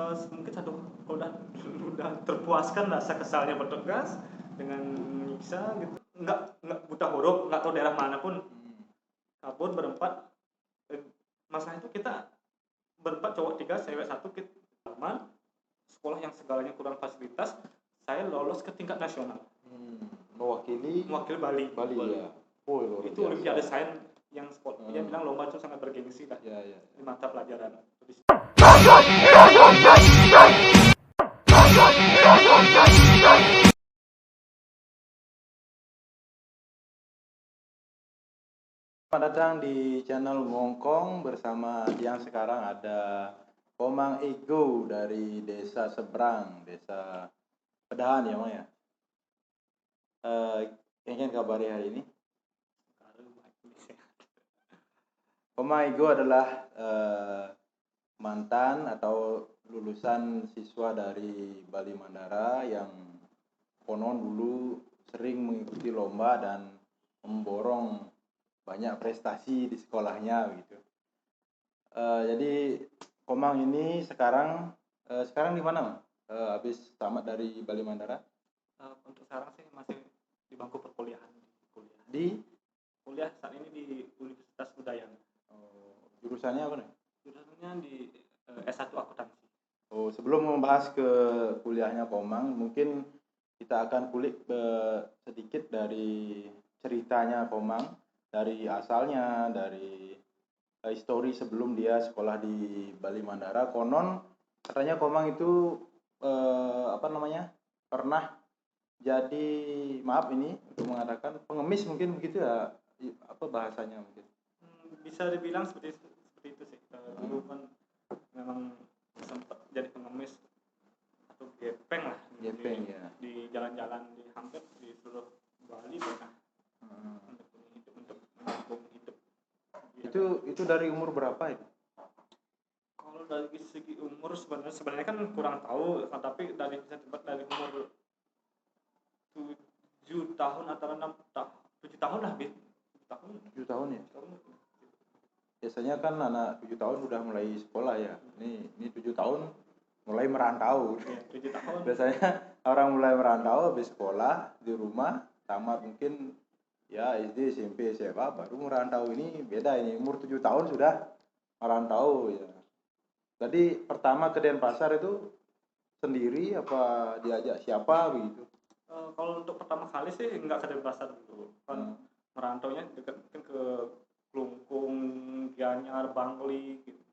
mungkin satu kalau udah terpuaskan rasa kesalnya bertugas dengan menyiksa gitu, nggak buta huruf, nggak tahu daerah mana pun, kabur berempat. Masalah itu kita berempat, cowok 3 cewek 1, kita aman, sekolah yang segalanya kurang fasilitas, saya lolos ke tingkat nasional. Mewakili Bali. Ya. Oh, itu olimpiade sains yang dia bilang lomba itu sangat bergengsi lah. Ya. Di mata pelajaran. Selamat datang di channel Ngongkong bersama yang sekarang ada Komang Ego dari desa seberang, desa Pedahan ya, Mang ya. Ingin kabari hari ini. Komang Ego adalah mantan atau lulusan siswa dari Bali Mandara yang konon dulu sering mengikuti lomba dan memborong banyak prestasi di sekolahnya gitu. Jadi Komang ini sekarang di mana, Mang? Habis tamat dari Bali Mandara? Untuk sekarang sih masih di bangku perkuliahan. Kuliah saat ini di Universitas Udayana. Jurusannya apa nih? Jurusannya di S1 akuntansi. Sebelum membahas ke kuliahnya Komang, mungkin kita akan kulik sedikit dari ceritanya Komang, dari asalnya, dari histori sebelum dia sekolah di Bali Mandara. Konon katanya Komang itu pernah jadi, maaf ini untuk mengatakan, pengemis, mungkin begitu ya, apa bahasanya mungkin? Bisa dibilang seperti itu sih. Dulu kan memang sempat jadi pengemis atau gepeng lah. Gepeng ya. Di jalan-jalan di hampir di seluruh Bali pernah. Untuk menyambung hidup. Itu dari umur berapa itu? Kalau dari segi umur sebenarnya kan kurang tahu, tapi dari umur 7 tahun atau 7 tahun lah, 7 tahun ya? Biasanya kan anak 7 tahun sudah mulai sekolah ya. Ini 7 tahun mulai merantau. Ya, 7 tahun. Biasanya orang mulai merantau habis sekolah di rumah, tamat mungkin ya SD, SMP, SMA, baru merantau. Ini beda, ini umur 7 tahun sudah merantau ya. Jadi pertama ke Denpasar itu sendiri apa diajak siapa begitu? Kalau untuk pertama kali sih nggak ke Denpasar dulu, kan merantaunya dekat mungkin ke Klungkung, Gianyar, Bangli gitu.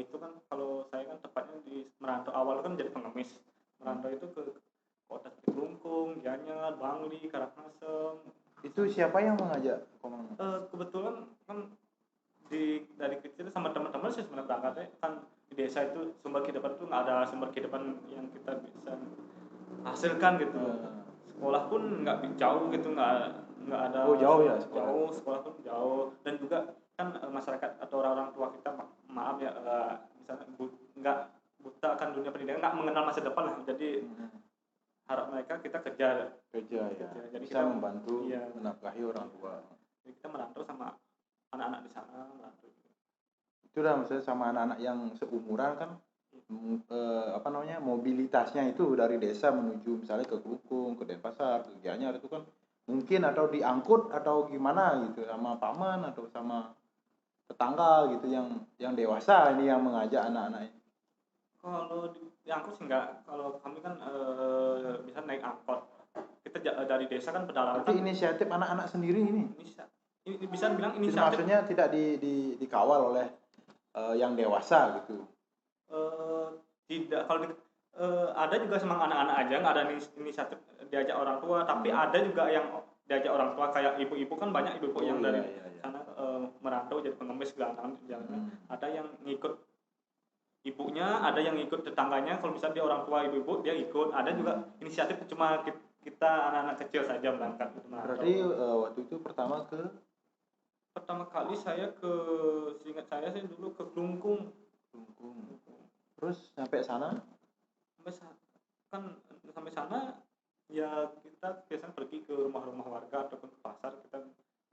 Itu kan kalau saya kan tepatnya di merantau awal kan jadi pengemis. Merantau itu ke kota Klungkung, Gianyar, Bangli, Karangasem. Itu siapa yang mengajak Komang? Kebetulan kan dari kecil sama teman-teman sih sebenarnya berangkatnya kan di desa itu sumber kehidupan itu nggak ada sumber kehidupan yang kita bisa hasilkan gitu. Sekolah pun nggak jauh gitu, nggak ada. Jauh ya sekolah? Jauh, sekolah pun jauh, dan juga kan masyarakat atau orang-orang tua kita, maaf ya, misalnya nggak buta akan dunia pendidikan, nggak mengenal masa depan lah, jadi harap mereka kita kerja ya, jadi bisa kita membantu menafkahi orang tua. Jadi kita merantau sama anak-anak di sana, merantau. Itu dah, maksudnya sama anak-anak yang seumuran kan, mobilitasnya itu dari desa menuju misalnya ke Klungkung, ke Denpasar, ke Gianyar itu kan mungkin atau diangkut atau gimana gitu sama paman atau sama tetangga gitu yang dewasa ini yang mengajak anak-anak ini. Kalau diangkut sih enggak, kalau kami kan bisa naik angkot. Kita dari desa kan pedalaman. Berarti inisiatif anak-anak sendiri ini? Bisa bilang inisiatif. Maksudnya tidak dikawal oleh yang dewasa gitu? Tidak, kalau ada juga semang anak-anak aja, nggak ada inisiatif diajak orang tua, tapi ada juga yang diajak orang tua, kayak ibu-ibu kan banyak ibu-ibu yang dari sana merantau jadi pengemis gelandangan jalan. Ada yang ngikut ibunya, ada yang ngikut tetangganya, kalau misalnya dia orang tua ibu-ibu dia ikut. Ada juga inisiatif cuma kita anak-anak kecil saja berangkat gitu. Berarti waktu itu pertama kali saya seingat saya dulu ke Klungkung. Terus sampai sana ya kita biasanya pergi ke rumah-rumah warga ataupun ke pasar, kita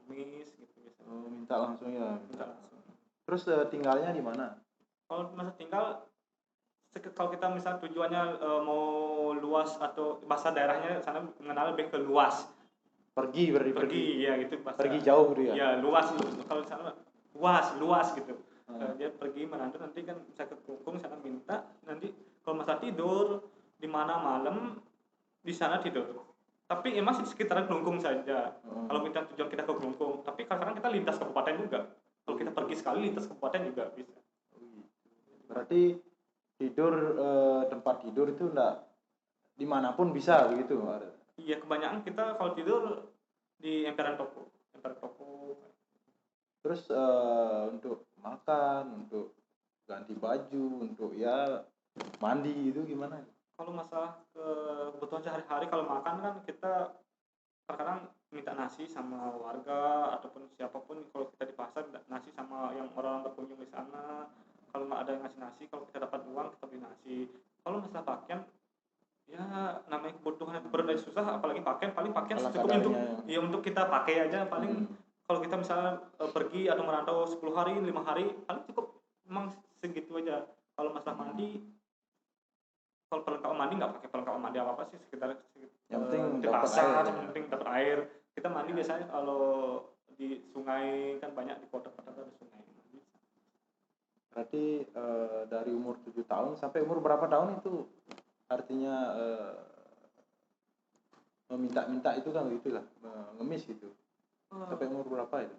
ngemis gitu biasanya. Minta langsung ya. Minta langsung. Terus tinggalnya di mana? Kalau masa tinggal kalau kita misal tujuannya mau luas atau bahasa daerahnya sana mengenal lebih ke luas. Pergi ya gitu bahasa. Pergi jauh gitu ya. Ya luas, kalau di sana luas gitu. Dia pergi merantau nanti kan bisa ke Klungkung sana minta, nanti kalau masalah tidur di mana malam di sana tidur. Tapi emang di sekitaran Klungkung saja. Kalau kita tujuan kita ke Klungkung, tapi kadang-kadang kita lintas kabupaten juga. Kalau kita pergi sekali lintas kabupaten juga bisa. Berarti tidur tempat tidur itu enggak dimanapun bisa begitu? Iya, kebanyakan kita kalau tidur di emperan toko. Terus untuk makan, untuk ganti baju, untuk ya mandi itu gimana? Kalau masalah kebutuhan sehari-hari, kalau makan kan kita kadang minta nasi sama warga ataupun siapapun. Kalau kita di pasar nasi sama yang orang berkunjung di sana. Kalau nggak ada yang ngasih nasi, kalau kita dapat uang kita beli nasi. Kalau masalah pakaian, ya namanya kebutuhan itu berat dan susah, apalagi pakaian, paling pakaian secukupnya untuk kita pakai aja paling. Kalau kita misalnya pergi atau merantau 10 hari 5 hari paling cukup, memang segitu aja. Kalau masalah mandi, kalau perlengkapan mandi nggak pakai perlengkapan mandi apa sih, sekitar yang penting di dapat pasar, air, yang penting dapat air. Kita mandi biasanya kalau di sungai, kan banyak di kota-kota ada sungai. Berarti dari umur 7 tahun sampai umur berapa tahun itu artinya meminta-minta itu kan begitulah, ngemis gitu. Sampai umur berapa itu?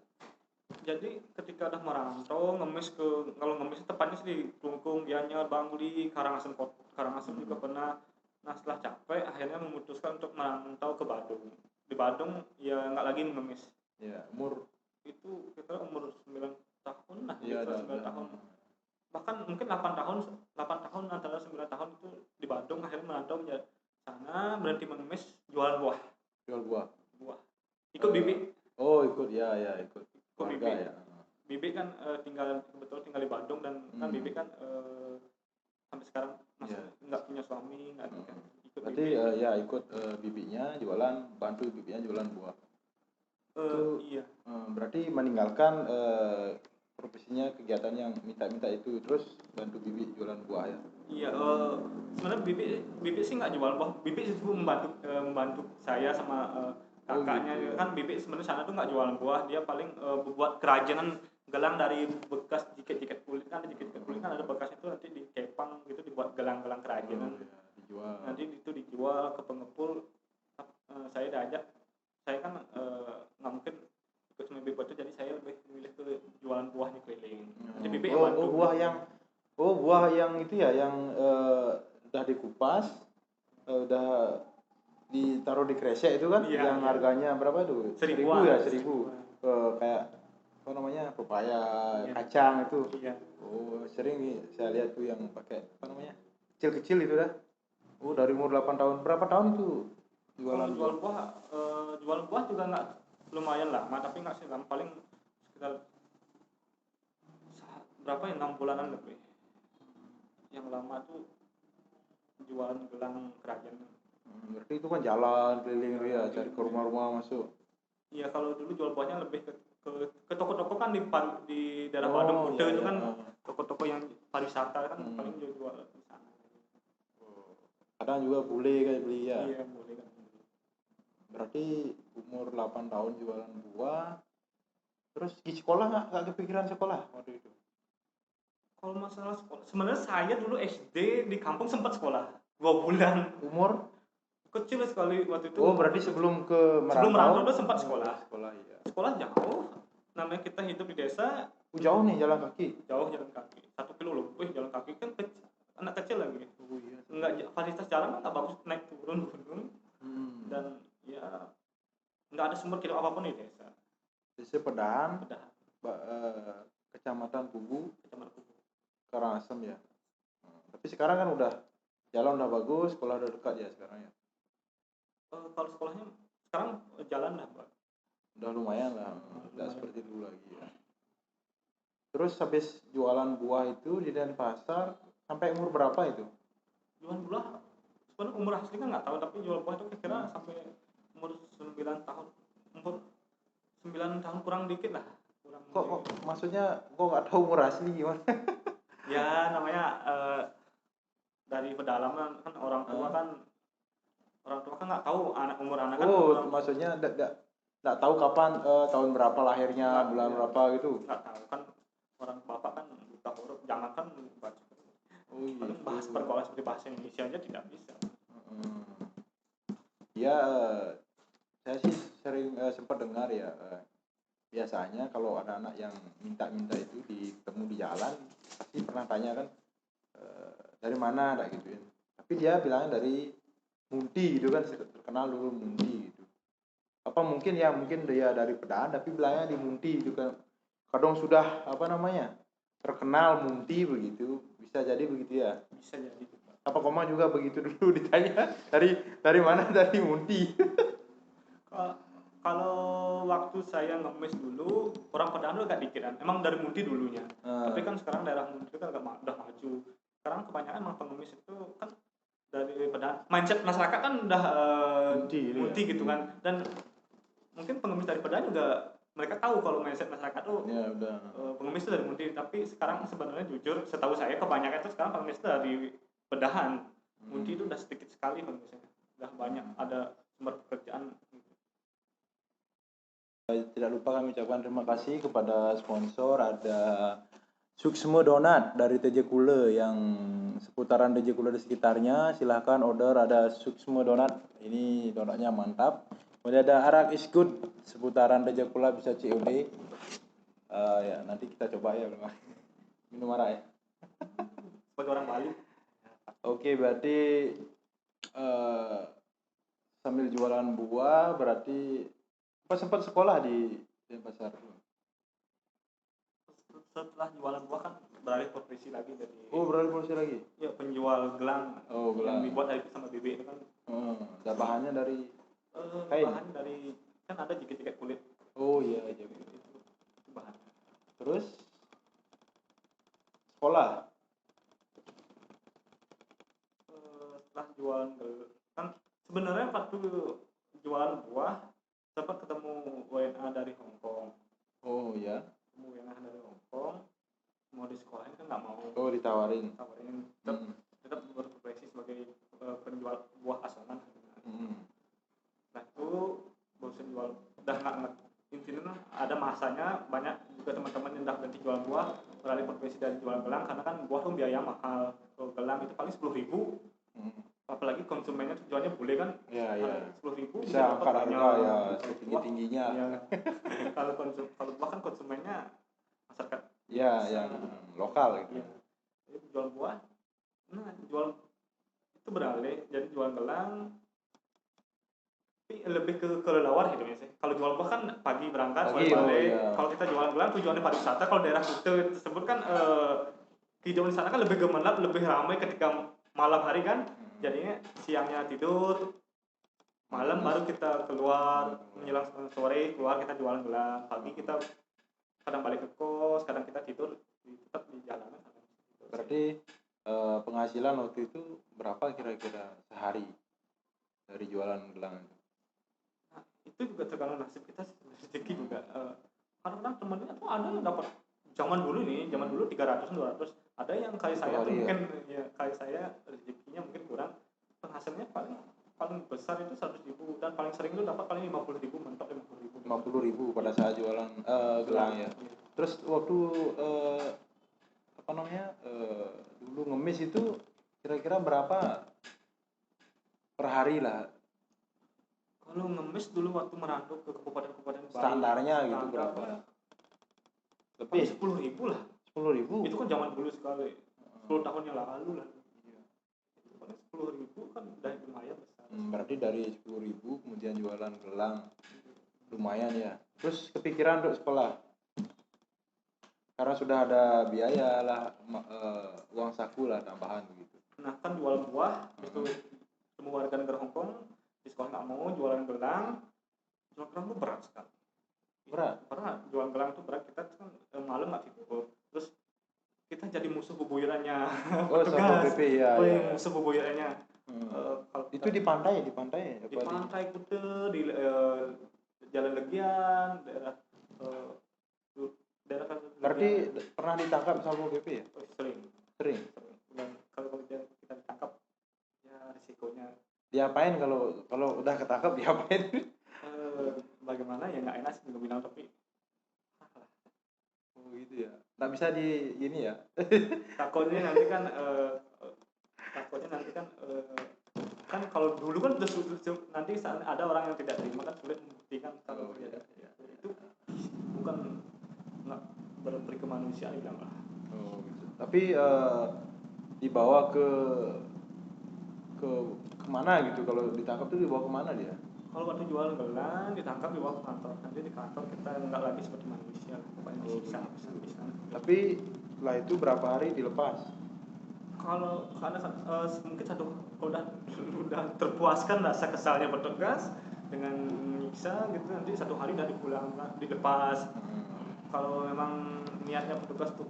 Jadi ketika udah merantau ngemis kalau ngemis tepatnya sih di Klungkung, Gianyar, Bangli, Karangasem juga pernah. Nah setelah capek akhirnya memutuskan untuk merantau ke Badung. Di Badung ya nggak lagi ngemis. Ya, umur itu kita umur 9 tahun lah, ya, 9 tahun. Bahkan mungkin 8 tahun antara 9 tahun itu di Badung, akhirnya merantau menjadi sana, berhenti mengemis, jualan buah. Ikut bibi. Oh, ikut ikut Bibi. ya. Bibi kan kebetulan tinggal di Bandung, dan kan Bibi kan sampai sekarang masih nggak punya suami, nggak nikah. Berarti ikut bibinya jualan, bantu bibinya jualan buah. Iya. Berarti meninggalkan profesinya, kegiatan yang minta-minta itu, terus bantu bibi jualan buah ya. Iya, sebenarnya bibi sih nggak jual buah. Bibi itu membantu saya sama kakaknya. Gitu. Kan bibi sebenarnya sana tuh nggak jualan buah, dia paling buat kerajinan gelang dari bekas jiket kulit. Kan jiket kulit kan ada bekasnya tuh, nanti dikepang gitu, dibuat gelang-gelang kerajinan. Dijual. Nanti itu dijual ke pengepul. Saya diajak, saya kan nggak mungkin ikut sama bibi itu, jadi saya lebih memilih ke jualan buahnya keliling. Jadi bibi bantu. Buah yang itu ya, yang udah dikupas, udah ditaruh di kresek itu kan, yang harganya berapa tuh? 1.000 ya, 1.000. Kayak apa namanya, pepaya, kacang itu. Oh, sering nih saya lihat tuh yang pakai apa namanya, kecil-kecil itu dah. Oh, dari umur 8 tahun. Berapa tahun itu jualan? Jual buah juga nggak lumayan lama, tapi nggak sih lama, paling sekitar berapa ya, 6 bulanan lebih. Yang lama tuh jualan gelang kerajinan. Berarti itu kan jalan keliling ya, cari ke rumah-rumah masuk. Iya, kalau dulu jual buahnya lebih ke toko-toko kan di daerah Bandung Kuta itu kan toko-toko yang pariwisata kan paling jual di sana. Kadang juga boleh kayak beli ya. Iya, boleh kan. Berarti umur 8 tahun jualan buah. Terus di sekolah nggak kepikiran sekolah waktu itu? Kalau masalah sekolah, sebenarnya saya dulu SD di kampung sempat sekolah 2 bulan. Umur kecil sekali waktu itu. Oh, berarti sebelum merantau udah sempat sekolah. Iya. Sekolah jauh. Namanya kita hidup di desa. Jauh nih jalan kaki. Jauh jalan kaki. 1 kilo lebih jalan kaki, kan anak kecil lagi. Oh iya. Enggak, fasilitas jalan kan nggak bagus, naik turun gunung. Dan ya nggak ada sumber hidup apapun di desa. Desa Pedahan. Kecamatan Kubu. Karangasem ya. Tapi sekarang kan udah jalan udah bagus, sekolah udah dekat ya sekarang ya. Kalau sekolahnya sekarang jalan lah, Pak. Udah lumayan lah, nggak seperti dulu lagi ya. Terus habis jualan buah itu di Denpasar sampai umur berapa itu? Jualan buah, sebenarnya umur asli kan nggak tahu, tapi jual buah itu kira-kira sampai umur 9 tahun. Umur 9 tahun kurang dikit lah. Kok maksudnya kok nggak tahu umur asli gimana? Ya namanya dari pedalaman kan orang tua Ah. kan nggak tahu umur anak kan Oh, orang maksudnya nggak tahu kapan tahun berapa lahirnya, nggak bulan iya, berapa gitu. nggak tahu kan orang bapak kan buta huruf jangan kan baca Oh paling gitu. bahas pergaulan seperti bahasa Indonesia aja tidak bisa. Hmm. Ya, saya sih sering sempat dengar ya. Biasanya kalau anak-anak yang minta-minta itu ditemu di jalan, pasti pernah tanya kan, dari mana, tak gituin. Tapi dia bilangnya dari Munti gitu kan, terkenal dulu Munti gitu. Apa mungkin dia dari Pedaan tapi bilangnya di Munti gitu kan. Kadang sudah apa namanya terkenal Munti begitu, bisa jadi begitu ya. Bisa jadi juga. Apa koma juga begitu dulu ditanya dari mana, dari Munti. Kalau waktu saya ngemis dulu orang Padang agak dikit kan emang dari Munti dulunya tapi kan sekarang daerah Munti kan udah maju sekarang kebanyakan emang pengemis itu kan dari Padang mindset masyarakat kan udah Munti ya. gitu kan dan mungkin pengemis dari Padang juga mereka tahu kalau mindset masyarakat tuh Ya udah. pengemis itu dari Munti tapi sekarang sebenarnya jujur setahu saya kebanyakan itu sekarang pengemis itu dari Pedahan Munti itu udah sedikit sekali pengemisnya udah banyak ada sumber pekerjaan. Tidak lupa kami ucapkan terima kasih kepada sponsor, ada Suksmo Donat dari TJ Kule yang seputaran TJ Kule di sekitarnya. Silahkan order, ada Suksmo Donat, ini donatnya mantap. Kemudian ada Arak is Good seputaran TJ Kule, bisa COD. Ya nanti kita coba ya minum arak ya. Sebagai orang Bali. Oke, berarti sambil jualan buah berarti apa sempat sekolah di Denpasar? Setelah jualan buah kan beralih profesi lagi jadi Beralih profesi lagi? ya penjual gelang Gelang. yang dibuat dari sama bebek itu kan Dan bahannya dari kain? bahan dari kan ada jaket-jaket kulit Iya itu bahan terus sekolah? setelah jualan kan sebenarnya waktu jualan buah sempat ketemu WNA dari Hong Kong Ya. ketemu WNA dari Hong Kong mau di sekolahin kan nggak mau Ditawarin tetap berprofesi sebagai penjual buah asongan nah itu bosan jual udah nggak intinya ada masanya banyak juga teman-teman yang udah berhenti jual buah beralih profesi dari jual gelang karena kan buah tuh biaya mahal kalau gelang itu paling 10.000 apalagi konsumennya tujuannya boleh kan 10.000 bisa angkat harga ya tinggi-tingginya kalau buah kan konsumennya masyarakat yang lokal gitu jadi jual buah jual itu beralih jadi jual gelang tapi lebih ke kelelawar hidupnya sih. Kalau jual buah kan pagi berangkat, sore balik. Kalau kita jualan gelang tujuannya pariwisata. Kalau daerah Kuta tersebut kan kehidupan di sana kan lebih gemerlap, lebih ramai ketika malam hari kan. Jadinya siangnya tidur, malam baru kita keluar menjelang sore keluar kita jualan gelang. Pagi kita kadang balik ke kos, kadang kita tidur tetap di jalanan. Berarti penghasilan waktu itu berapa kira-kira sehari dari jualan gelang? Itu juga tergantung nasib kita rezeki juga kadang-kadang temennya tuh ada yang dapat zaman dulu 300-200 ada yang kayak saya tuh mungkin ya kayak saya rezekinya mungkin kurang penghasilnya paling besar itu 100.000 dan paling sering itu dapat paling 50.000 mentok 50.000 pada saat jualan gelang ya. Terus waktu dulu ngemis itu kira-kira berapa per hari lah? Kalau ngemis dulu waktu merantau ke kabupaten-kabupaten Bali standarnya gitu berapa? Lebih 10.000 lah. 10.000? Itu kan zaman dulu sekali 10 tahun yang lalu lah. Itu paling 10.000 kan udah lumayan besar. Berarti dari 10.000 kemudian jualan gelang lumayan ya. Terus kepikiran untuk sekolah? Karena sudah ada biaya lah, uang saku lah tambahan begitu. Nah kan jual buah itu semua warga negara Hong Kong di sekolah nggak mau jualan gelang itu berat sekali. Karena jualan gelang itu berat kita kan malam nggak tidur terus kita jadi musuh bebuyurannya petugas. Musuh bebuyurannya. Itu di pantai Kuta di Jalan Legian daerah berarti pernah ditangkap Satpol PP ya? Sering. Dan kalau kita ditangkap Diapain kalau udah ketangkep diapain? Bagaimana ya, nggak enak sih gue bilang, tapi Oh gitu ya. Nggak bisa di gini ya. takutnya nanti kan kan kalau dulu kan udah nanti saat ada orang yang tidak terima kan sulit membuktikan kalau terjadi itu bukan nggak berperi kemanusiaan bilang lah. Oh gitu. Tapi dibawa ke kemana gitu, kalau ditangkap tuh dibawa kemana dia? Kalau waktu jual gelang ditangkap dibawa ke kantor, nanti di kantor kita nggak lagi seperti manusia lah, pokoknya disiksa bisa. Tapi setelah itu berapa hari dilepas? Kalau karena mungkin kalau udah terpuaskan rasa kesalnya petugas dengan menyiksa gitu, nanti 1 hari udah dilepas. Kalau memang niatnya petugas tuh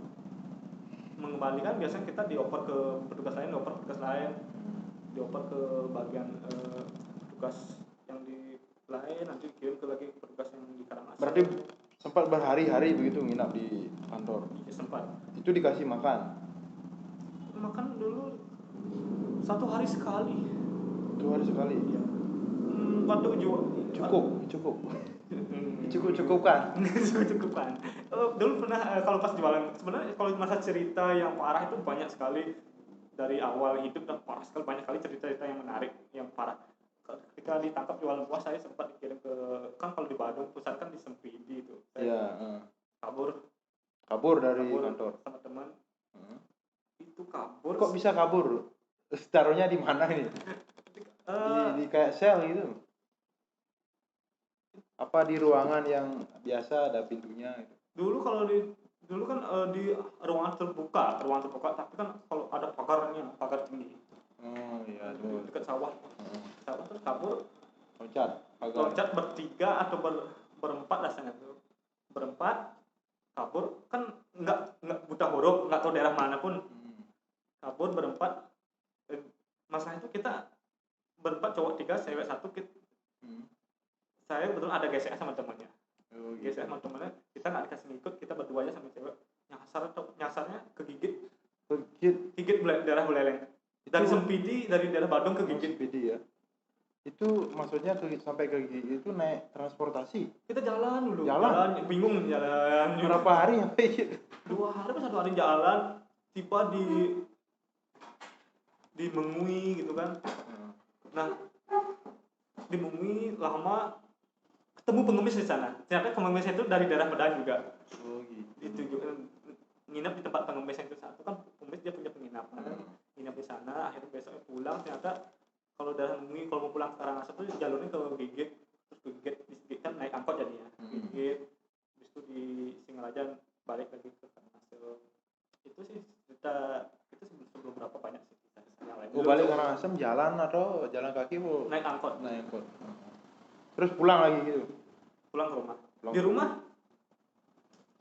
mengembalikan, biasanya kita dioper ke petugas lain, dioper ke bagian petugas yang di lain, nanti dikirim ke lagi petugas yang di Karangasem. Berarti sempat berhari-hari begitu nginap di kantor? Ya, sempat. Itu dikasih makan dulu 1 hari sekali. 2 hari sekali? Ya. Waktu jual Cukupkan. Cukupkan. Dulu pernah kalau pas jualan, sebenarnya kalau masa cerita yang parah itu banyak sekali dari awal hidup, dan parah sekali, banyak sekali cerita-cerita yang menarik, yang parah. Ketika ditangkap jualan buah, saya sempat dikirim ke, kan kalau di Bandung pusat kan di Sempidi itu. Saya kabur dari kantor sama teman. Itu kabur. Kok bisa kabur? Taruhnya di mana ini? Di kayak sel gitu? Apa di ruangan yang biasa ada pintunya gitu? Dulu kan di ruangan terbuka, tapi kan kalau ada pagar tinggi. Oh iya, Dekat sawah. Sawah terus kabur. Loncat bertiga atau berempat rasanya tuh. Berempat kabur, kan nggak buta huruf, nggak tahu daerah mana pun. Kabur berempat. Masalah itu kita berempat, cowok 3, cewek 1. Saya kebetulan ada GSA sama temannya. GSA sama temannya, kita nggak dikasih ngikut, kita berdua aja sama cewek. Nyasarnya kegigit daerah Buleleng. Dari Sempidi, dari daerah Badung kegigit. Sempidi ya. Itu maksudnya sampai ke gigi itu naik transportasi? Kita jalan dulu. Bingung jalan. Berapa hari sampai gitu? 2 hari atau 1 hari jalan, tiba di Mengui gitu kan. Nah, di Mengui lama, ketemu pengemis di sana. Ternyata pengemis itu dari daerah Medan juga. Oh gitu. Nginep di tempat pengemis yang itu satu, kan pengemis dia punya penginapan. Nginep di sana, akhirnya besoknya pulang. Ternyata kalau daerah Mengui, kalau mau pulang ke Karangasem tuh jalurnya ke Gigit, terus ke Gigit kan naik angkot jadinya. Gigit, habis itu di Singaraja balik lagi ke Karangasem. Itu sih cerita itu sebelum berapa banyak sih cerita yang lain. Balik Karangasem jalan atau jalan kaki bu? Naik angkot. Terus pulang lagi gitu? Pulang ke rumah. Di rumah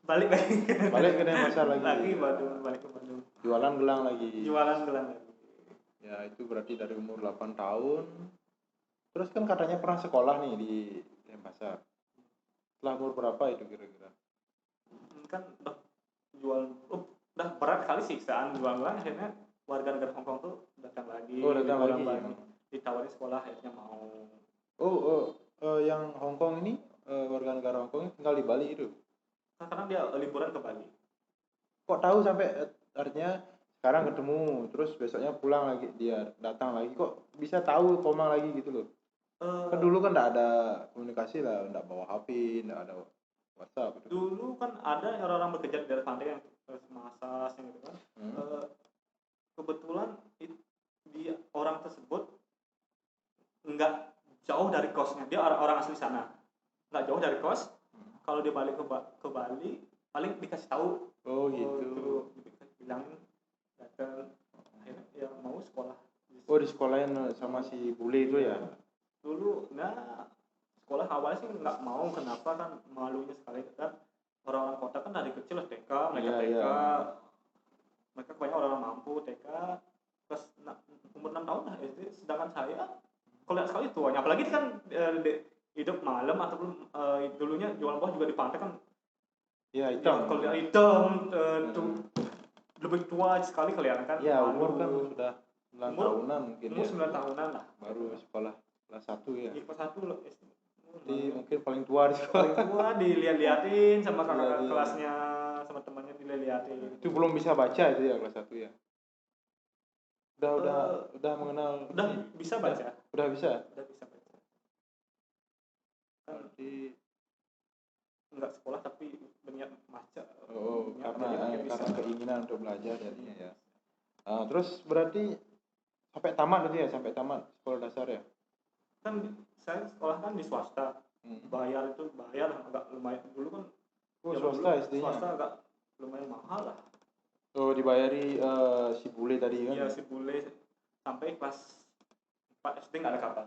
balik ke Denpasar lagi. Balik ke Bandung. Jualan gelang lagi. Ya, itu berarti dari umur 8 tahun. Terus kan katanya pernah sekolah nih di Denpasar. Setelah umur berapa itu kira-kira? Kan udah berat kali siksaan jual gelang, akhirnya warga negara Hongkong tuh datang lagi. Ditawarin sekolah, akhirnya mau. Yang Hongkong ini, warga negara Hongkong tinggal di Bali itu? Karena dia liburan ke Bali. Kok tahu sampai artinya sekarang ketemu, terus besoknya pulang lagi, dia datang lagi, kok bisa tahu Komang lagi gitu loh? Kan dulu kan nggak ada komunikasi lah, nggak bawa HP, nggak ada WhatsApp gitu. Dulu kan ada orang-orang bekerja di daerah pantai yang masas yang gitu kan. Kebetulan dia orang tersebut nggak jauh dari kosnya, dia orang asli sana, nggak jauh dari kos. Kalau dia balik ke Bali, paling dikasih tahu. Gitu. Bilangin datang, akhirnya ya mau sekolah. Di sekolahin sama si bule itu ya? Dulu sekolah awal sih nggak mau, kenapa, kan malunya sekali kan. Orang-orang kota kan dari kecil TK, mereka TK. Mereka banyak orang mampu TK, terus umur 6 tahun lah SD. Sedangkan saya kalau sekali tuanya, apalagi kan hidup malam ataupun dulunya jualan buah juga di pantai kan. Ya hitam. Kalau hitam lebih tua sekali kelihatan kan. Ya umur kan sudah 9 Umur- tahunan mungkin umur ya. 9 tahunan lah. Baru sekolah kelas 1 ya. Di kelas 1 loh. Jadi mungkin paling tua di sekolah. Paling tua dilihat-liatin sama kakak Iya. kelasnya, sama temannya dilihat-lihatin. Itu belum bisa baca itu ya kelas 1 ya. Udah mengenal Udah bisa baca. Udah bisa. Udah bisa baca. Kan Berarti enggak sekolah tapi berniat baca. karena keinginan untuk belajar jadinya ya. Terus berarti sampai tamat itu ya, sampai tamat sekolah dasar ya. Kan saya sekolah kan di swasta. Bayar agak lumayan dulu kan. Swasta SD-nya. Swasta agak lumayan mahal lah. Dibayari si bule tadi kan. Iya, si bule sampai kelas 4 SD nggak ada kabar.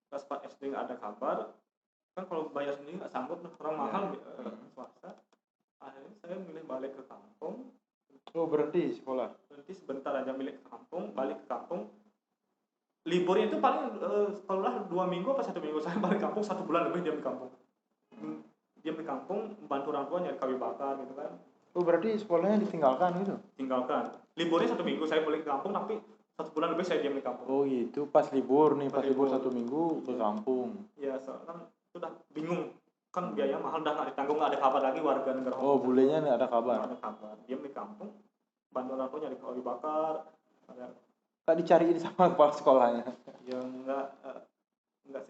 Kelas 4 SD nggak ada kabar. Kan kalau bayar sendiri nggak sanggup, orang mahal swasta. Akhirnya saya milih balik ke kampung. Berhenti sekolah. Berhenti sebentar aja, balik ke kampung. Liburnya itu paling sekolah 2 minggu apa 1 minggu. Saya balik kampung 1 bulan lebih diam di kampung. Diam di kampung, bantu orang tua nyari kayu bakar gitu kan. Berarti sekolahnya ditinggalkan gitu? Tinggalkan. Liburnya 1 minggu saya balik ke kampung, tapi 1 bulan lebih saya diam di kampung. Gitu. Pas libur nih, pas libur 1 minggu ke kampung. Iya, soalnya kan sudah bingung. Kan biaya mahal, udah nggak ditanggung, nggak ada kabar lagi warga negara. Bulenya nggak ada kabar? Nggak ada kabar. Diam di kampung, bantu orang tua nyari kayu bakar. Nggak dicariin sama kepala sekolahnya? Ya enggak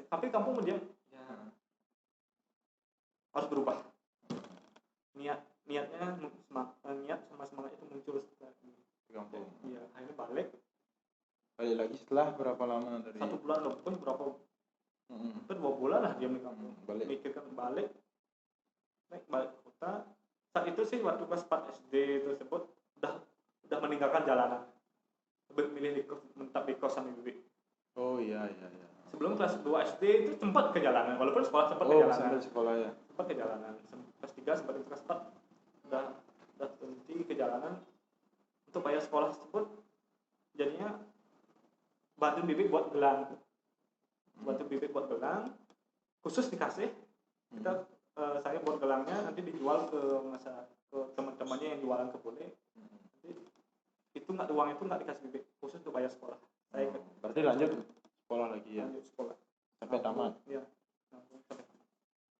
sih. Tapi kampung dia ya harus berubah. Niat sama semangat itu muncul setelah di kampung. Iya, akhirnya balik Lagi setelah berapa lama dari? 1 bulan lebih, berapa? Hampir 2 bulan lah diam di kampung. Mikirkan balik ke kota. Saat itu sih waktu kelas 4 SD tersebut udah meninggalkan jalanan. Milih menetap di kosan ibu. Iya. Sebelum kelas 2 SD itu sempat ke jalanan, walaupun sekolah sempat ke jalanan. Sempat sekolah ya. Sempat ke jalanan. Kelas 3 sempat, kelas 4 udah berhenti ke jalanan untuk bayar sekolah tersebut. Jadinya bantu bibit buat gelang. Khusus dikasih. Saya buat gelangnya nanti dijual ke teman-temannya yang jualan ke bule. Itu uang itu nggak dikasih bibit, khusus untuk bayar sekolah. Berarti lanjut sekolah lagi ya? Lanjut sekolah sampai tamat? Iya.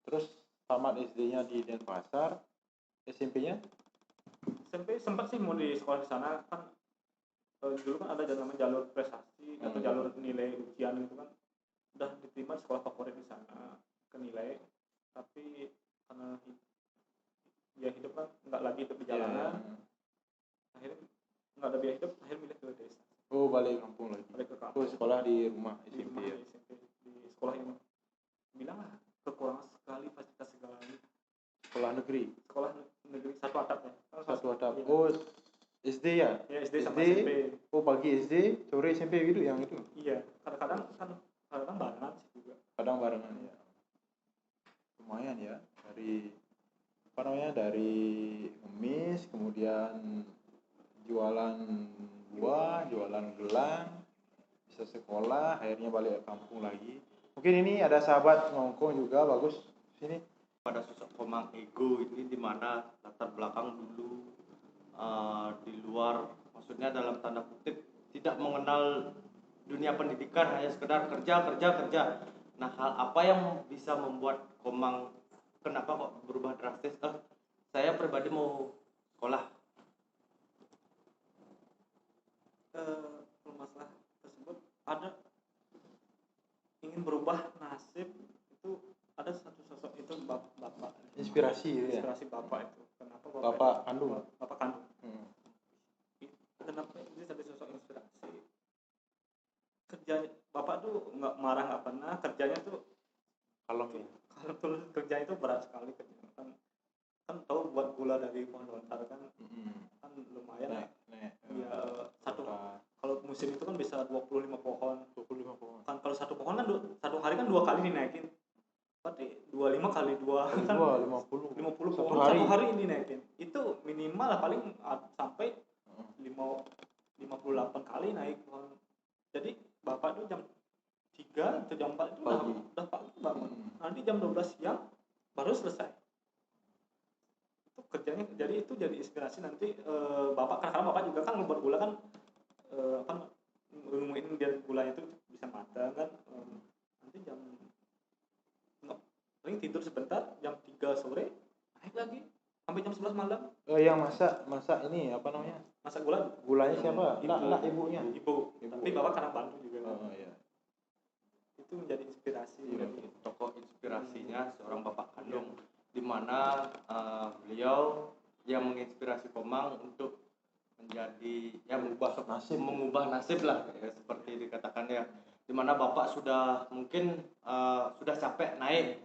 Terus tamat SD-nya di Denpasar, SMP-nya? SMP sempat sih mau di sekolah di sana kan. Dulu kan ada namanya jalur prestasi atau jalur nilai ujian gitu kan. Udah diterima sekolah favorit di sana ke nilai, tapi karena biaya hidup kan nggak lagi hidup di jalanan. Akhirnya nggak ada biaya hidup, akhirnya milih ke desa. Balik kampung lagi. Balik ke kampung. Sekolah di rumah SMP ya? Di sekolah yang bilang lah kekurangan sekali fasilitas segalanya. Sekolah negeri 1 atap ya. 1 atap. SD ya? Ya, SD sama SMP. Pagi SD, sore SMP gitu yang itu? Iya, kadang barengan sih juga. Kadang barengan ya. Lumayan ya, dari ngemis, kemudian jualan buah, jualan gelang, bisa sekolah, akhirnya balik ke kampung lagi. Mungkin ini ada sahabat ngongkong juga, bagus sini. Pada sosok Komang Ego ini di mana latar belakang dulu di luar, maksudnya dalam tanda kutip tidak mengenal dunia pendidikan, hanya sekedar kerja. Nah, hal apa yang bisa membuat Komang kenapa kok berubah drastis? Saya pribadi mau sekolah. Masalah tersebut ada ingin berubah nasib itu, ada satu sosok itu bapak. Inspirasi bapak itu. Kenapa bapak kandung? Bapak kandung. Kenapa ini satu sosok inspirasi? Kerja bapak tuh nggak marah, nggak pernah. Kerjanya tuh kalau kerja itu berat sekali kan tahu buat gula dari pohon lontar kan lumayan kalau musim itu kan bisa 25 pohon kan. Kalau 1 pohon kan 1 hari kan 2 kali dinaikin, berarti 25 kali 2 kan 50 pohon 1 hari dinaikin. Itu minimal lah paling sampai 58 kali naik pohon. Jadi bapak tuh jam 3 atau jam 4 itu udah pagi bangun. Nanti jam 12 siang baru selesai. Itu kerjanya, jadi itu jadi inspirasi nanti bapak, karena bapak juga kan membuat gula kan apa ngumumin biar gulanya itu bisa matang kan, nanti jam nggak, paling tidur sebentar jam 3 sore naik lagi sampai jam 11 malam. Yang masak ini apa namanya? Masak gula Gulanya siapa? Ibu. Nak ibunya. ibu, tapi ya. bapak kadang bantu juga. Oh iya. Itu menjadi inspirasi Iya. dari Tokoh inspirasinya seorang bapak kandung, di mana beliau yang menginspirasi Komang untuk menjadi mengubah nasib lah ya, seperti dikatakan ya, di mana bapak sudah mungkin sudah capek naik,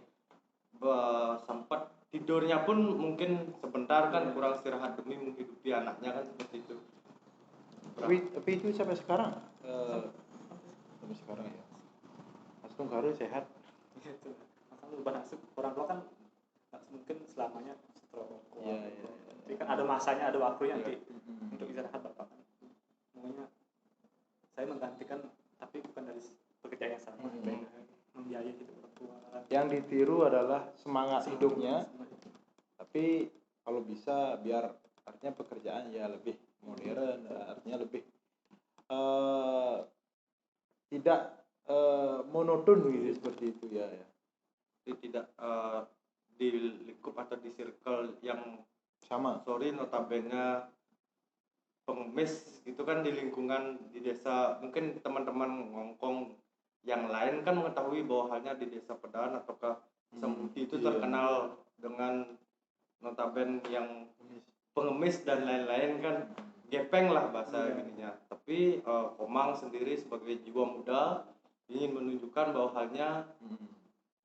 sempat tidurnya pun mungkin sebentar kan, kurang istirahat demi menghidupi anaknya kan, seperti itu. Tapi itu sampai sekarang. Sampai sekarang ya. Mas Tunggaru sehat. itu masalah ubah nasib orang tua kan nggak mungkin selamanya stroke. Iya. Jadi kan ada masanya, ada waktunya Iya. nanti untuk istirahat bapak kan. Maunya saya menggantikan, tapi bukan dari pekerjaan yang sama, membiayai hidup orang tua. Yang ditiru adalah semangat hidupnya, Semangat hidup. tapi kalau bisa biar artinya pekerjaan ya lebih modern, artinya lebih tidak monoton gitu, seperti itu ya. Jadi tidak di lingkup atau di circle yang Sama. notabene pengemis gitu kan, di lingkungan di desa, mungkin teman-teman ngongkong yang lain kan mengetahui bahwa hanya di desa Pedan ataukah Semudi itu Iya. terkenal dengan notabene yang pengemis dan lain-lain kan, gepeng lah bahasa ininya. Tapi Komang sendiri sebagai jiwa muda ingin menunjukkan bahwa hanya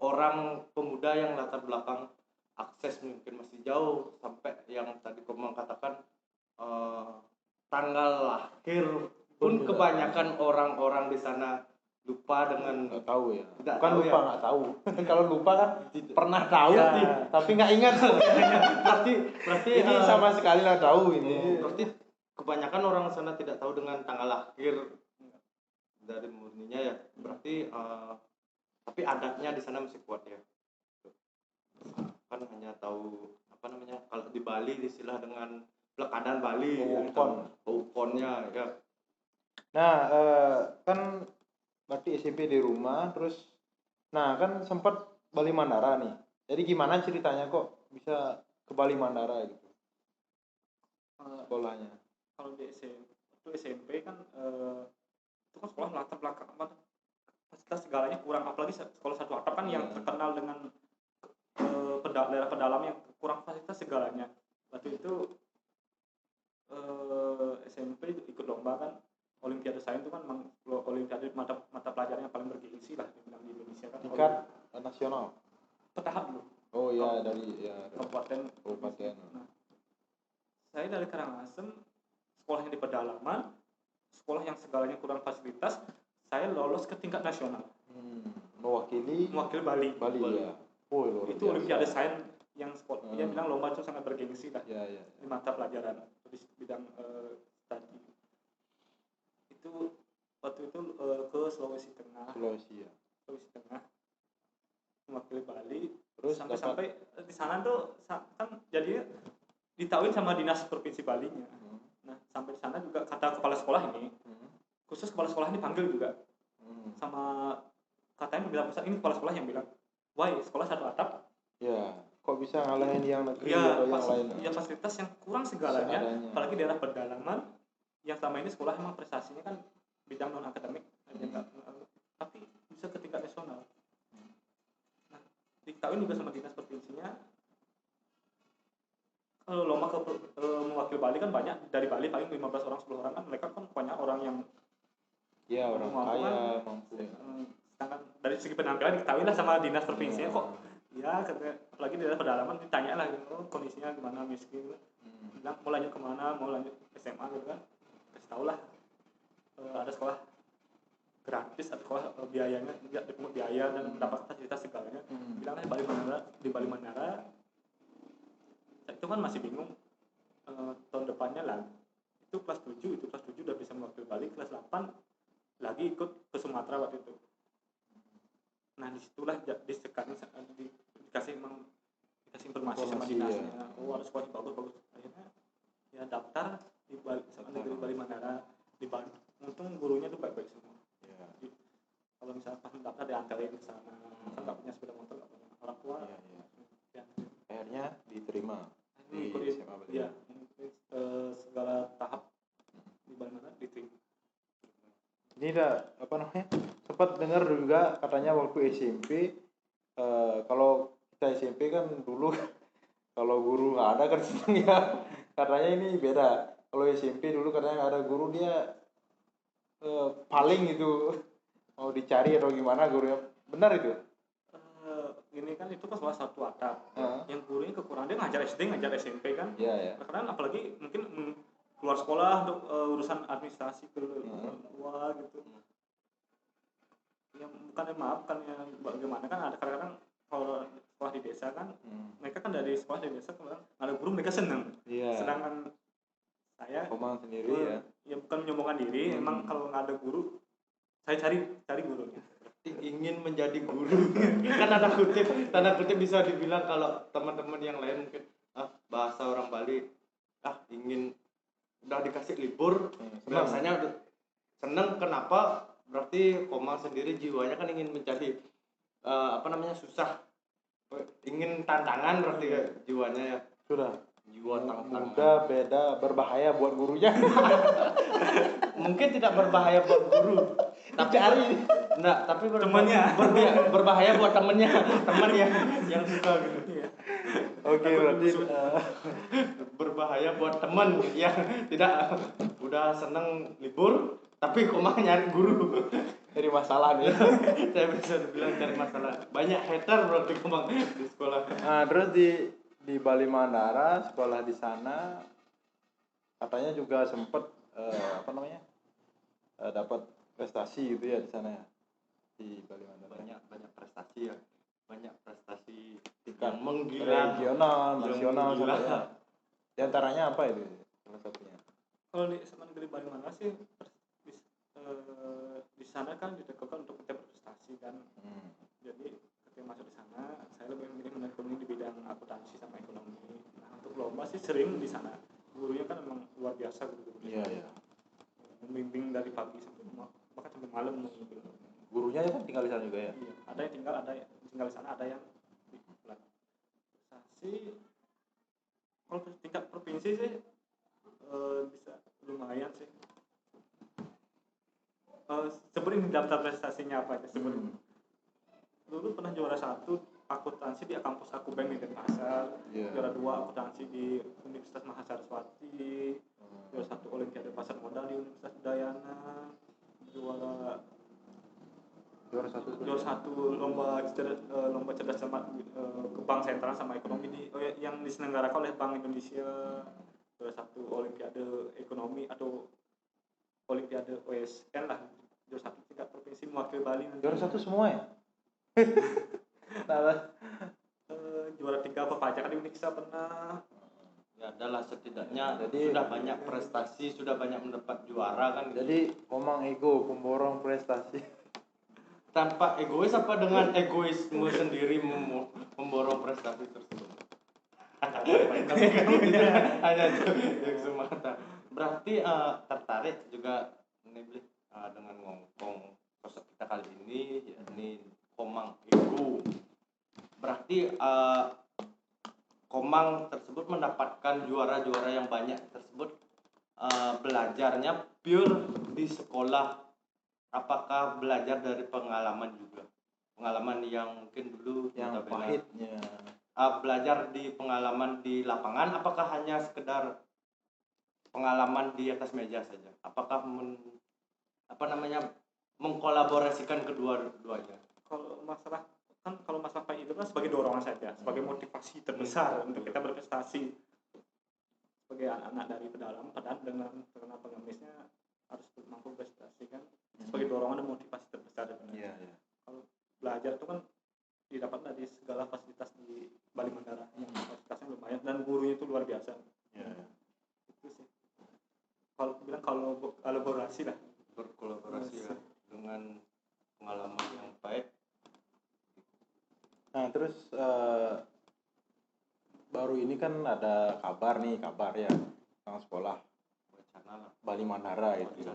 orang pemuda yang latar belakang akses mungkin masih jauh, sampai yang tadi Komang katakan tanggal lahir pun Tidak. kebanyakan orang-orang di sana lupa dengan Nggak tahu ya. Nggak Bukan tahu lupa ya. nggak tahu. Kalau lupa kan pernah tahu Ya. nih, tapi nggak ingat. berarti Ini sama sekali nggak tahu ini. berarti kebanyakan orang sana tidak tahu dengan tanggal lahir dari murninya ya. Berarti tapi adatnya di sana masih kuat ya. Kan hanya tahu apa namanya, kalau di Bali istilah dengan plekadan Bali, uponnya ya. Nah, kan berarti SMP di rumah, terus nah kan sempat Bali Mandara nih. Jadi gimana ceritanya kok bisa ke Bali Mandara gitu sekolahnya? Kalau di SMP kan itu kan sekolah latar belakang apa, fasilitas segalanya kurang, apalagi sekolah satu atap kan yang terkenal dengan daerah pedalam yang kurang fasilitas segalanya. Waktu itu SMP ikut lomba kan, Olimpiade Sains itu kan Olimpiade mata pelajaran yang paling bergengsi lah di Indonesia kan. Tingkat nasional. Bertahap dulu. Oh iya, dari ya Kabupaten. Nah, saya dari Karangasem, sekolahnya di pedalaman, sekolah yang segalanya kurang fasilitas, saya lolos ke tingkat nasional. Mewakili Bali. ya. Oh, luar Itu biasa. Olimpiade Sains yang sekolah dia bilang lomba itu sangat bergengsi lah Ya. di mata pelajaran di bidang tadi. Itu waktu itu ke Sulawesi Tengah mewakili Bali. Terus sampai di sana tuh kan jadi ditauin sama dinas provinsi Balinya. Nah sampai di sana juga kata kepala sekolah ini, khusus kepala sekolah ini dipanggil juga sama, katanya bilang ini kepala sekolah yang bilang, wah sekolah satu atap ya, kok bisa ngalahin yang negeri ya, atau yang lain? Ya fasilitas yang kurang segalanya, apalagi daerah pedalaman yang selama ini sekolah emang prestasinya kan bidang non akademik, tapi bisa ke tingkat nasional. Nah, diketahui juga sama dinas provinsinya, kalau lomba mewakili Bali kan banyak, dari Bali paling 15 orang 10 orang kan, mereka kan banyak orang yang ya orang kaya mampu. Sedangkan dari segi penampilan diketahui lah sama dinas provinsinya kok ya, apalagi di daerah pedalaman ditanya lah gitu, kondisinya gimana, miskin, bilang mau lanjut kemana, mau lanjut SMA gitu kan, kasih tau lah ada sekolah gratis, ada sekolah biayanya tidak dipungut biaya dan mendapat fasilitas segalanya. Bilang di Bali Mandara. Itu kan masih bingung, tahun depannya lah itu kelas 7 udah bisa mewakili Bali, kelas 8 lagi ikut ke Sumatera waktu itu. Nah disitulah dikasih informasi sama dinasnya, ada sekolah yang bagus. Akhirnya ya daftar di Bali, negeri Bali Mandara, di untung gurunya tuh baik-baik semua. Ya. Jadi, kalau misalnya pas mendaftar diantarin ke sana, kan nggak punya sepeda motor, nggak punya orang tua, Iya, iya. diantarin. Akhirnya diterima di Mengikuti, SMA Bali. ya, mengikuti segala tahap di Balimandara diterima. Ini apa namanya? Sempat dengar juga katanya waktu SMP, kalau kita SMP kan dulu kalau guru nggak ada kan seneng ya. Katanya ini beda. Kalau SMP dulu katanya nggak ada guru, dia paling itu mau dicari atau gimana gurunya. Benar itu? Ini kan itu kan salah satu atap. Heeh. Yang gurunya kekurangan dia ngajar SD, ngajar SMP kan. Iya, ya. Karena apalagi mungkin keluar sekolah untuk urusan administrasi ke luar gitu. Yang bukannya bagaimana kan ada kadang-kadang kalau sekolah di desa kan mereka kan dari sekolah di desa kemudian ada guru mereka seneng. Iya. Sedangkan saya Komang sendiri ya. Ya bukan menyombongkan diri, emang kalau nggak ada guru saya cari gurunya. Ingin menjadi guru. Kan tanda kutip bisa dibilang kalau teman-teman yang lain mungkin bahasa orang Bali ingin udah dikasih libur biasanya seneng. Kenapa? Berarti Komang sendiri jiwanya kan ingin mencari susah, ingin tantangan berarti ya jiwanya ya. Sudah. Jiwa tantangan. Muda, beda, berbahaya buat gurunya. Mungkin tidak berbahaya buat guru, tapi Temannya. berbahaya buat temennya yang suka gitu. Oke, berarti Berbahaya buat temen yang tidak udah seneng libur tapi kok mah nyari guru. dari masalah nih. Saya bisa dibilang cari masalah. Banyak hater berarti Komang di sekolah. Nah, terus di Balimandara, sekolah di sana katanya juga sempet dapat prestasi gitu ya di sana ya, di Balimandara. Banyak prestasi ya. Banyak prestasi Tingkat yang menggila, regional, nasional yang menggila. sampai ya. Di antaranya apa itu salah satunya? Kalau di SMA Negeri Balimandara sih di sana kan ditekankan untuk kita berprestasi kan. Jadi ketika masuk di sana saya lebih memilih menekuni di bidang akuntansi sama ekonomi. Nah untuk lomba sih sering di sana. Gurunya kan memang luar biasa gitu. Iya, iya. Membimbing dari pagi bahkan sampai malam gitu. Gurunya ya kan tinggal di sana juga ya? Iya, ada yang tinggal di sana, ada yang di prestasi. Kalau tingkat provinsi sih bisa lumayan sih. Sebenarnya daftar prestasinya apa aja sebenarnya. Dulu pernah juara 1 akuntansi di kampus aku BEM di Denpasar. Juara 2 akuntansi di Universitas Mahasiswati. Juara 1 Olimpiade Pasar Modal di Universitas Udayana. Juara 1 lomba cerdas cermat ke Bank Sentral sama ekonomi yang diselenggarakan oleh Bank Indonesia. Juara 1 Olimpiade Ekonomi atau Olimpiade OSN lah. Juara 1 tingkat provinsi mewakili Bali. Juara 1 semua ya? Juara 3 perpajakan di Uniksa pernah. Ya adalah setidaknya jadi, sudah banyak prestasi, sudah banyak mendapat juara kan. Jadi Komang ego, pemborong prestasi. Tanpa egois apa dengan egoisme sendiri memborong prestasi tersebut? Hanya itu semata. Berarti tertarik juga dengan ngomong sosok kita kali ini, yakni Komang Ego. Berarti Komang tersebut mendapatkan juara-juara yang banyak tersebut belajarnya pure di sekolah. Apakah belajar dari pengalaman juga? Pengalaman yang mungkin dulu yang pahitnya. Belajar di pengalaman di lapangan, apakah hanya sekedar pengalaman di atas meja saja? Apakah mengkolaborasikan kedua-duanya? Kalau masalah pahit itu kan sebagai dorongan saja, sebagai motivasi terbesar untuk kita berprestasi. Sebagai anak-anak dari pedalaman, padahal dengan terkena pengemisnya harus mampu berprestasi kan. Sebagai dorongan dan motivasi terbesar sebenarnya. Kalau belajar itu kan didapat dari segala fasilitas di Balimandara yang fasilitasnya lumayan dan gurunya itu luar biasa. Itu sih. Kalau bilang kolaborasi lah. Berkolaborasi ya dengan pengalaman yang baik. Nah terus baru ini kan ada kabar ya tentang sekolah Balimandara itu.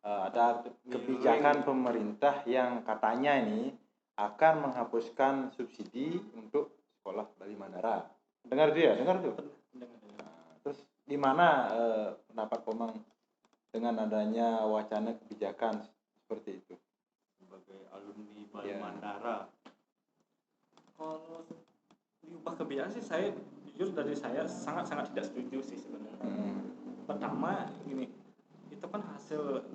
ada kebijakan pemerintah yang katanya ini akan menghapuskan subsidi untuk sekolah Bali Mandara. Dengar itu ya? Dengar tuh. Nah, terus di mana pendapat Komang dengan adanya wacana kebijakan seperti itu? Sebagai alumni Bali Ya. Mandara. Kalau diubah kebijakan sih saya jujur dari saya sangat tidak setuju sih sebenarnya. Pertama gini, itu kan hasil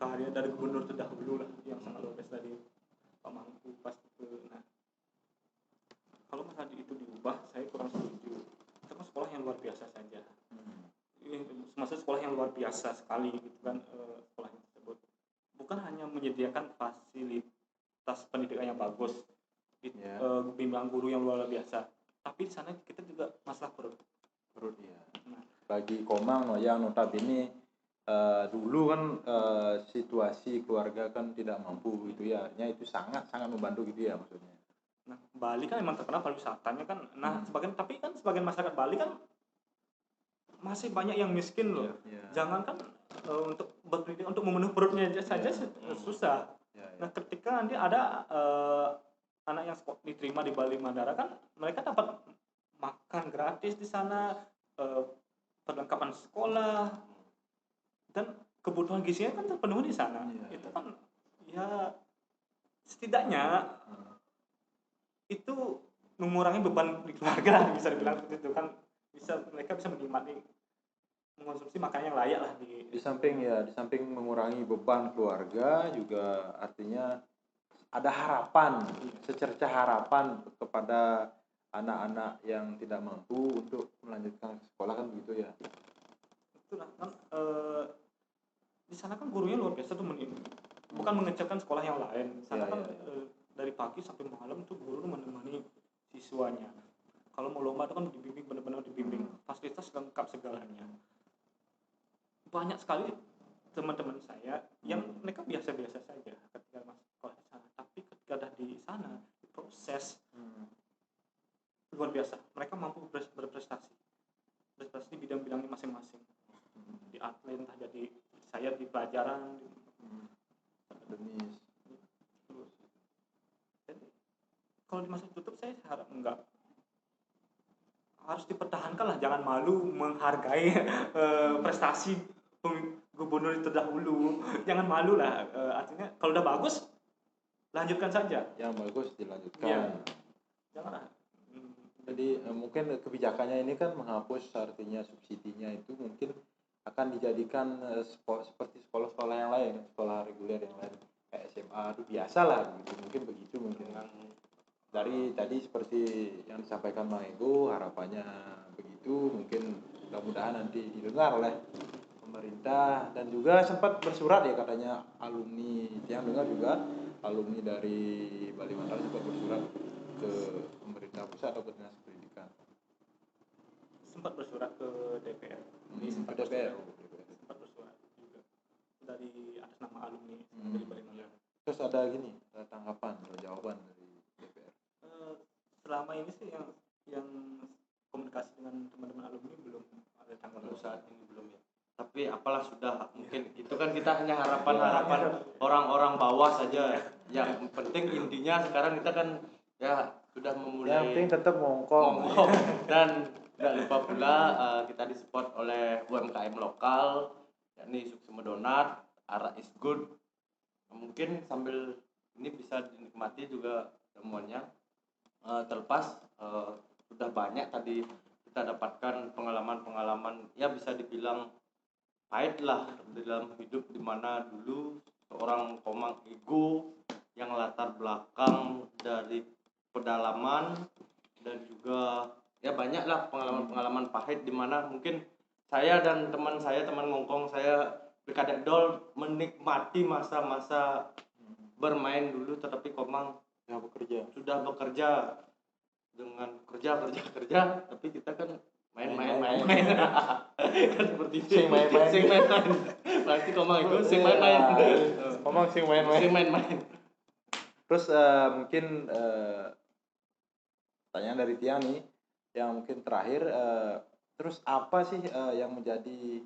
karya dari gubernur terdahulu lah yang sangat luar biasa dari Pak Mangku pas itu. Nah, kalau masalah itu diubah saya kurang setuju. Itu kan sekolah yang luar biasa saja. Maksudnya sekolah yang luar biasa sekali gitu kan, sekolahnya tersebut bukan hanya menyediakan fasilitas pendidikan yang bagus, bimbingan guru yang luar biasa, tapi di sana kita juga masalah perut ya. Bagi Komang yang notabene dulu kan situasi keluarga kan tidak mampu gitu ya, artinya itu sangat membantu gitu ya maksudnya. Nah, Bali kan memang terkenal pariwisatanya kan. Nah, sebagian masyarakat Bali kan masih banyak yang miskin loh. Jangankan untuk berpendidikan, untuk memenuhi perutnya saja susah. Nah, ketika nanti ada anak yang diterima di Bali Mandara kan, mereka dapat makan gratis di sana, perlengkapan sekolah, dan kebutuhan gizinya kan terpenuhi di sana. Itu kan ya setidaknya itu mengurangi beban di keluarga bisa dibilang seperti itu kan, mereka bisa menikmati mengonsumsi makanan yang layak lah di samping mengurangi beban keluarga juga artinya ada harapan, secerca harapan kepada anak-anak yang tidak mampu untuk melanjutkan sekolah kan begitu ya. Itulah kan di sana kan gurunya luar biasa tuh, bukan mengecilkan sekolah yang lain. Sana dari pagi sampai malam tuh guru menemani siswanya. Kalau mau lomba itu kan dibimbing, benar-benar dibimbing, fasilitas lengkap segalanya. Banyak sekali teman-teman saya yang mereka biasa-biasa saja ketika masuk sekolah di sana, tapi ketika ada di sana proses luar biasa. Mereka mampu berprestasi di bidang-bidangnya masing-masing, di atlet, entah jadi saya di pelajaran, akademis. Jadi kalau di masa tutup saya harap enggak, harus dipertahankan lah, jangan malu menghargai prestasi gubernur terdahulu. Jangan malu lah, artinya kalau udah bagus lanjutkan saja. Yang bagus dilanjutkan. Ya. Janganlah. Jadi mungkin kebijakannya ini kan menghapus, artinya subsidinya itu mungkin akan dijadikan seperti sekolah-sekolah yang lain, sekolah reguler yang lain kayak SMA itu biasa lah gitu, mungkin begitu mungkin. Dari tadi seperti yang disampaikan Bang Ego, harapannya begitu, mungkin mudah-mudahan nanti didengar oleh pemerintah, dan juga sempat bersurat ya katanya alumni, yang dengar juga alumni dari Bali Mandara sempat bersurat ke pemerintah pusat atau ke dinas pendidikan. Sempat bersurat ke DPR. Ke DPR. Sempat bersurat juga dari atas nama alumni dari Bali Mandara. Terus ada gini, tanggapan atau jawaban dari DPR? Selama ini sih yang komunikasi dengan teman-teman alumni belum ada tanggapan. Saat ini belum ya. Tapi apalah sudah, mungkin itu kan kita hanya harapan orang-orang bawah saja. Yang penting intinya sekarang kita kan ya sudah memulai. Yang penting tetap ngongkong. Dan tidak lupa pula kita disupport oleh UMKM lokal, yakni Suksema Donat, Ara is Good. Mungkin sambil ini bisa dinikmati juga semuanya. Terlepas sudah banyak tadi kita dapatkan pengalaman-pengalaman ya bisa dibilang pahit lah dalam hidup, dimana dulu seorang Komang Ego yang latar belakang dari pedalaman dan juga ya banyak lah pengalaman-pengalaman pahit, dimana mungkin saya dan teman ngongkong saya Bikadek Dol menikmati masa-masa bermain dulu, tetapi Komang sudah bekerja dengan kerja, tapi kita kan main kan seperti itu. Sing main pasti Komang itu sing main Komang sing main. Terus mungkin pertanyaan dari Tia nih yang mungkin terakhir, terus apa sih yang menjadi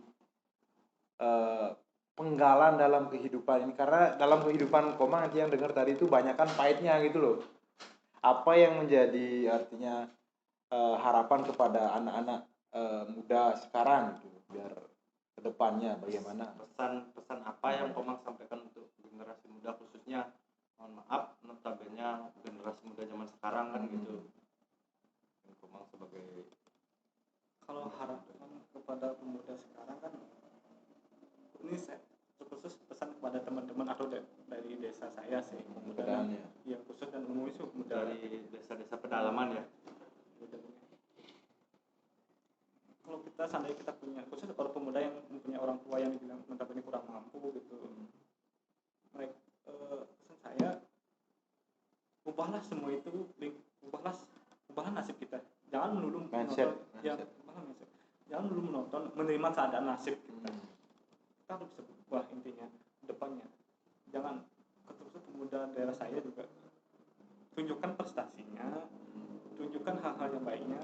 penggalan dalam kehidupan ini, karena dalam kehidupan Komang nanti yang dengar tadi itu banyak kan pahitnya gitu loh. Apa yang menjadi artinya harapan kepada anak-anak muda sekarang gitu, biar kedepannya bagaimana? Pesan apa yang Komang sampaikan untuk generasi muda, khususnya mohon maaf notabene generasi muda zaman sekarang kan gitu. Komang sebagai Kalau harapan kepada pemuda sekarang kan, ini saya khusus pesan kepada teman-teman atau dari desa saya sih, pemuda Keadaannya. yang khusus dan umumnya sih pemuda dari desa-desa pedalaman ya. Kalau kita seandainya kita punya, khusus kalau pemuda yang mempunyai orang tua yang dibilang notabene kurang mampu gitu, mereka pesan saya, ubahlah semua itu, ubahlah nasib kita, jangan melulu Mindset. jangan melulu menonton menerima keadaan nasib kita. Kita harus bisa berubah intinya depannya. Jangan keterusan pemuda daerah saya juga tunjukkan prestasinya, tunjukkan hal-hal yang baiknya,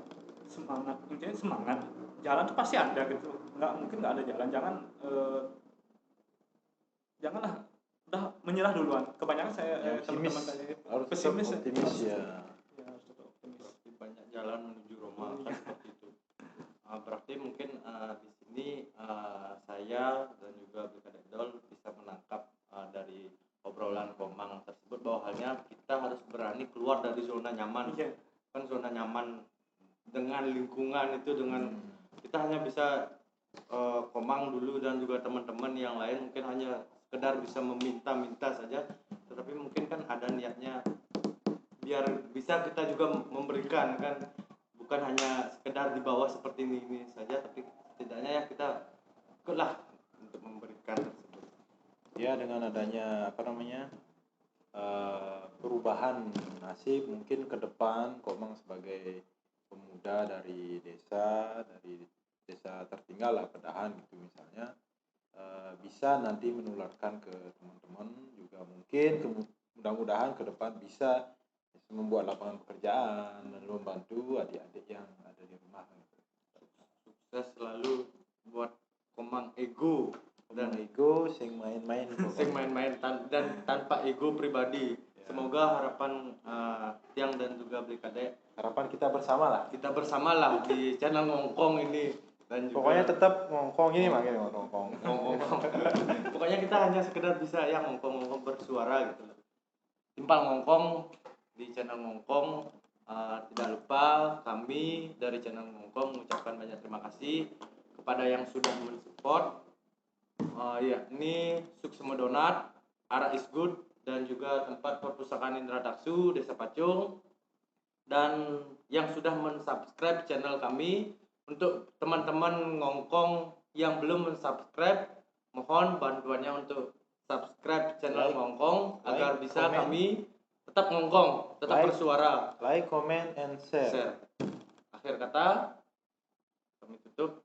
semangat, intinya semangat. Jalan tuh pasti ada gitu, nggak mungkin nggak ada jalan. Janganlah udah menyerah duluan. Kebanyakan saya teman-teman saya harus pesimis optimis ya. Harus tetap optimis. Berarti banyak jalan menuju Roma kan seperti itu. Berarti mungkin di sini saya dan juga Brigadier Dol bisa menangkap dari obrolan Komang tersebut bahwa halnya kita harus berani keluar dari zona nyaman. Iya. Kan zona nyaman dengan lingkungan itu, dengan kita hanya bisa Komang dulu dan juga teman-teman yang lain mungkin hanya sekedar bisa meminta-minta saja, tetapi mungkin kan ada niatnya biar bisa kita juga memberikan kan, bukan hanya sekedar di bawah seperti ini saja, tapi setidaknya ya kita ikutlah untuk memberikan tersebut. Ya, dengan adanya perubahan nasib mungkin ke depan Komang sebagai pemuda dari desa tertinggal lah, Pedahan gitu misalnya, bisa nanti menularkan ke teman-teman juga, mungkin mudah-mudahan ke depan bisa membuat lapangan pekerjaan dan membantu adik-adik yang ada di rumah gitu. Sukses selalu buat Komang Ego dan ego sing main-main dan tanpa ego pribadi. Semoga harapan Tiang dan juga Brigadier, harapan kita bersama lah di channel Ngongkong ini, dan juga pokoknya tetap ngongkong ini makanya ngongkong. Pokoknya kita hanya sekedar bisa ya ngongkong bersuara gitu loh. Timpal ngongkong di channel Ngongkong. Tidak lupa kami dari channel Ngongkong mengucapkan banyak terima kasih kepada yang sudah mensupport, yakni Suksemo Donat, Ara is Good, dan juga tempat perpustakaan Indra Daksu, Desa Pacung, dan yang sudah mensubscribe channel kami. Untuk teman-teman Ngongkong yang belum mensubscribe, mohon bantuannya untuk subscribe channel Ngongkong agar bisa comment, kami tetap ngongkong, tetap bersuara. Like, comment, and share. Akhir kata kami tutup.